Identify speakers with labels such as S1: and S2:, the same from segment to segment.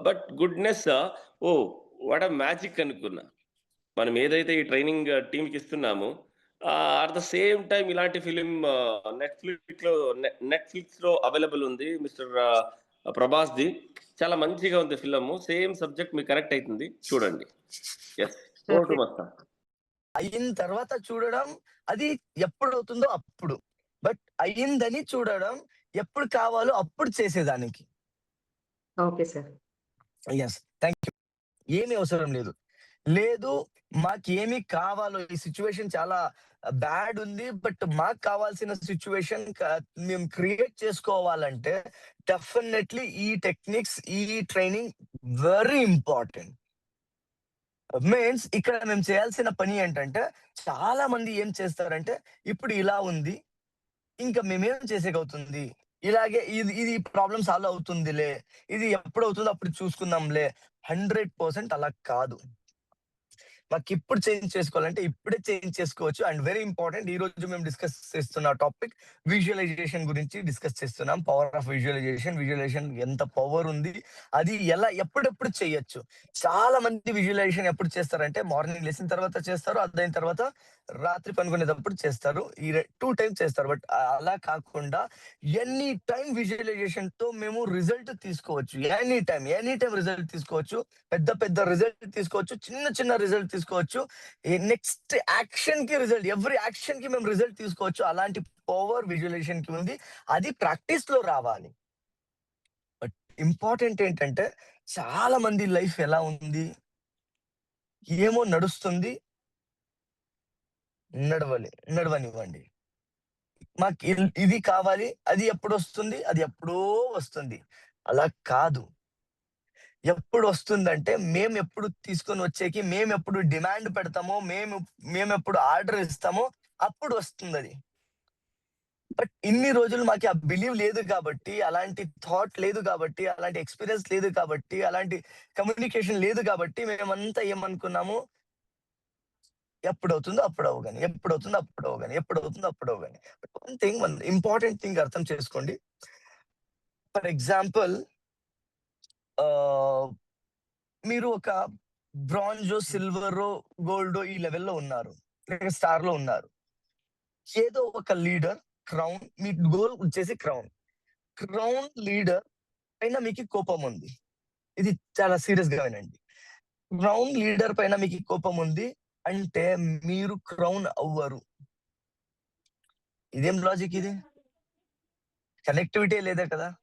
S1: But goodness oh! What a magic అనుకున్నా. మనం ఏదైతే ఈ ట్రైనింగ్ టీమ్‌కి ఇస్తున్నామో అట్ ద సేమ్ టైమ్ ఇలాంటి ఫిల్మ్ నెట్‌ఫ్లిక్స్‌లో అవైలబుల్ ఉంది. మిస్టర్ ప్రభాస్‌ది. చాలా మంచిగా ఉంది ఫిల్ము. సేమ్ సబ్జెక్ట్ మీకు కనెక్ట్ అయితుంది. చూడండి. యెస్. Over to Mastan.
S2: అయిన తర్వాత చూడడం అది ఎప్పుడవుతుందో అప్పుడు. బట్ అయిందని చూడడం ఎప్పుడు కావాలో అప్పుడు చేసేదానికి.
S3: Okay sir.
S2: Yes. Thank you. ఏమి అవసరం లేదు. లేదు మాకేమి కావాలో ఈ సిట్యుయేషన్ చాలా బ్యాడ్ ఉంది. బట్ మాకు కావాల్సిన సిట్యుయేషన్ మేము క్రియేట్ చేసుకోవాలంటే డెఫినెట్‌లీ ఈ టెక్నిక్స్, ఈ ట్రైనింగ్ వెరీ ఇంపార్టెంట్. మీన్స్ ఇక్కడ మేము చేయాల్సిన పని ఏంటంటే, చాలా మంది ఏం చేస్తారంటే, ఇప్పుడు ఇలా ఉంది. ఇంకా మేమేం చేసేకవుతుంది? ఇలాగే ఇది ఇది ప్రాబ్లమ్ సాల్వ్ అవుతుందిలే. ఇది ఎప్పుడవుతుందో అప్పుడు చూసుకుందాంలే. 100% అలా కాదు. మాకిప్పుడు చేంజ్ చేసుకోవాలంటే ఇప్పుడే చేంజ్ చేసుకోవచ్చు. అండ్ వెరీ ఇంపార్టెంట్ ఈరోజు మేము డిస్కస్ చేస్తున్న టాపిక్ విజువలైజేషన్ గురించి డిస్కస్ చేస్తున్నాం. Power of visualisation. విజువలైజేషన్ ఎంత పవర్ ఉంది. అది ఎలా ఎప్పుడెప్పుడు చేయొచ్చు. చాలా మంది విజువలైజేషన్ ఎప్పుడు చేస్తారంటే మార్నింగ్ లేసిన తర్వాత చేస్తారు. అదైన తర్వాత రాత్రి పనుకునేటప్పుడు చేస్తారు. ఈ 2 టైమ్స్ చేస్తారు. బట్ అలా కాకుండా ఎనీ టైమ్ విజువలైజేషన్‌తో మేము రిజల్ట్ తీసుకోవచ్చు. ఎనీ టైమ్ రిజల్ట్ తీసుకోవచ్చు. పెద్ద పెద్ద రిజల్ట్ తీసుకోవచ్చు. చిన్న చిన్న రిజల్ట్ తీసుకోవచ్చు. నెక్స్ట్ యాక్షన్‌కి రిజల్ట్ ఎవ్రి యాక్షన్‌కి మేము రిజల్ట్ తీసుకోవచ్చు. అలాంటి పవర్ విజువలైజేషన్‌కి ఉంది. అది ప్రాక్టీస్‌లో రావాలి. బట్ ఇంపార్టెంట్ ఏంటంటే చాలా మంది లైఫ్ ఎలా ఉంది? ఏమో నడుస్తుంది. నడవనివ్వండి. మాకు ఇది కావాలి. అది ఎప్పుడొస్తుంది? అది ఎప్పుడో వస్తుంది. అలా కాదు. ఎప్పుడొస్తుందంటే, మేమెప్పుడు తీసుకొని వచ్చేకి, మేమెప్పుడు డిమాండ్ పెడతామో, మేమెప్పుడు ఆర్డర్ ఇస్తామో అప్పుడు వస్తుందది. బట్ ఇన్ని రోజులు మాకి ఆ బిలీవ్ లేదు కాబట్టి, అలాంటి థాట్ లేదు కాబట్టి, అలాంటి ఎక్స్‌పీరియన్స్ లేదు కాబట్టి, అలాంటి కమ్యూనికేషన్ లేదు కాబట్టి, మేమంతా ఏమనుకున్నాము, ఎప్పుడవుతుందో అప్పుడవ్వగాని, ఎప్పుడవుతుందో అప్పుడవ్వగాని, ఎప్పుడవుతుందో అప్పుడవ్వగాని. వన్ ఇంపార్టెంట్ థింగ్ అర్థం చేసుకోండి. ఫర్ ఎగ్జాంపుల్ ఆహ్, మీరు ఒక బ్రాంజో, సిల్వరో, గోల్డో ఈ లెవెల్‌లో ఉన్నారు. లేక స్టార్‌లో ఉన్నారు. ఏదో ఒక లీడర్ క్రౌన్ మీ గోల్ వచ్చేసి క్రౌన్. క్రౌన్ లీడర్ పైన మీకి కోపం ఉంది. ఇది చాలా సీరియస్‌గా వినండి. క్రౌన్ లీడర్ పైన మీకి కోపం ఉంది అంటే మీరు క్రౌన్ అవ్వరు. ఇదేం లాజిక్ ఇది? కనెక్టివిటీ లేదే కదా!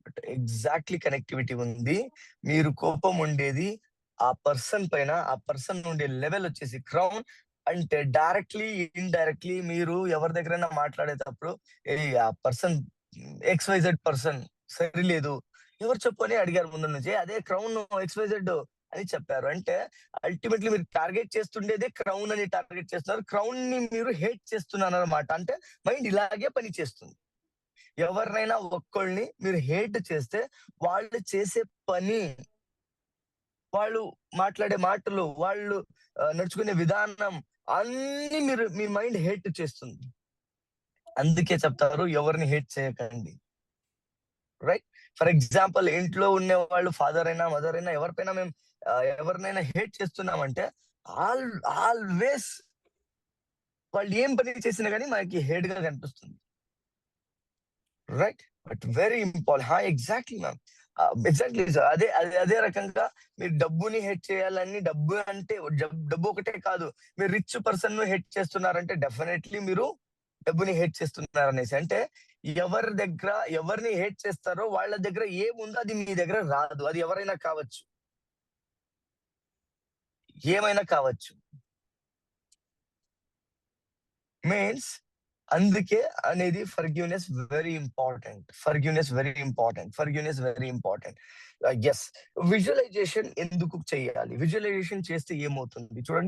S2: బట్ ఎగ్జాక్ట్‌లీ కనెక్టివిటీ ఉంది. మీరు కోపం ఉండేది ఆ పర్సన్ పైన. ఆ పర్సన్ ఉండే లెవెల్ వచ్చేసి క్రౌన్. అంటే డైరెక్ట్‌లీ, ఇండైరెక్ట్‌లీ మీరు ఎవరి దగ్గరైనా మాట్లాడేటప్పుడు ఆ పర్సన్ ఎక్స్‌వైజెడ్ పర్సన్ సరిలేదు. ఎవరు చెప్పు అని అడిగారు ముందు నుంచి. అదే క్రౌన్ ఎక్స్‌వైజెడ్ అని చెప్పారు. అంటే అల్టిమేట్‌లీ మీరు టార్గెట్ చేస్తుండేదే క్రౌన్ అని టార్గెట్ చేస్తున్నారు. క్రౌన్‌ని మీరు హేట్ చేస్తున్నారన్నమాట. అంటే మైండ్ ఇలాగే పని చేస్తుంది. ఎవరినైనా ఒక్కళ్ళని మీరు హేట్ చేస్తే వాళ్ళు చేసే పని, వాళ్ళు మాట్లాడే మాటలు, వాళ్ళు నడుచుకునే విధానం అన్నీ మీ మైండ్ హేట్ చేస్తుంది. అందుకే చెప్తారు ఎవరిని హేట్ చేయకండి. రైట్? ఫర్ ఎగ్జాంపుల్ ఇంట్లో ఉండేవాళ్ళు ఫాదర్ అయినా, మదర్ అయినా ఎవరిపైన మేము ఎవరినైనా హేట్ చేస్తున్నామంటే ఆల్ ఆల్వేస్ వాళ్ళు ఏం పని చేసినా గాని మనకి హేట్‌గా కనిపిస్తుంది. Right? But very exactly ma'am. Exactly sir. అదే రకంగా మీరు డబ్బుని హేట్ చేయాలని డబ్బు అంటే డబ్బు ఒకటే కాదు. మీరు రిచ్ పర్సన్‌ను హేట్ చేస్తున్నారంటే డెఫినైట్‌లీ మీరు డబ్బుని హేట్ చేస్తున్నారనేసి. అంటే ఎవరి దగ్గర ఎవరిని హేట్ చేస్తారో వాళ్ళ దగ్గర ఏముందో అది మీ దగ్గర రాదు. అది ఎవరైనా కావచ్చు. ఏమైనా కావచ్చు. మీన్స్ అందుకే అనేది forgiveness very important. Yes. Visualisation ఎందుకు చేయాలి? విజువలైజేషన్ చేస్తే ఏమవుతుంది? చూడండి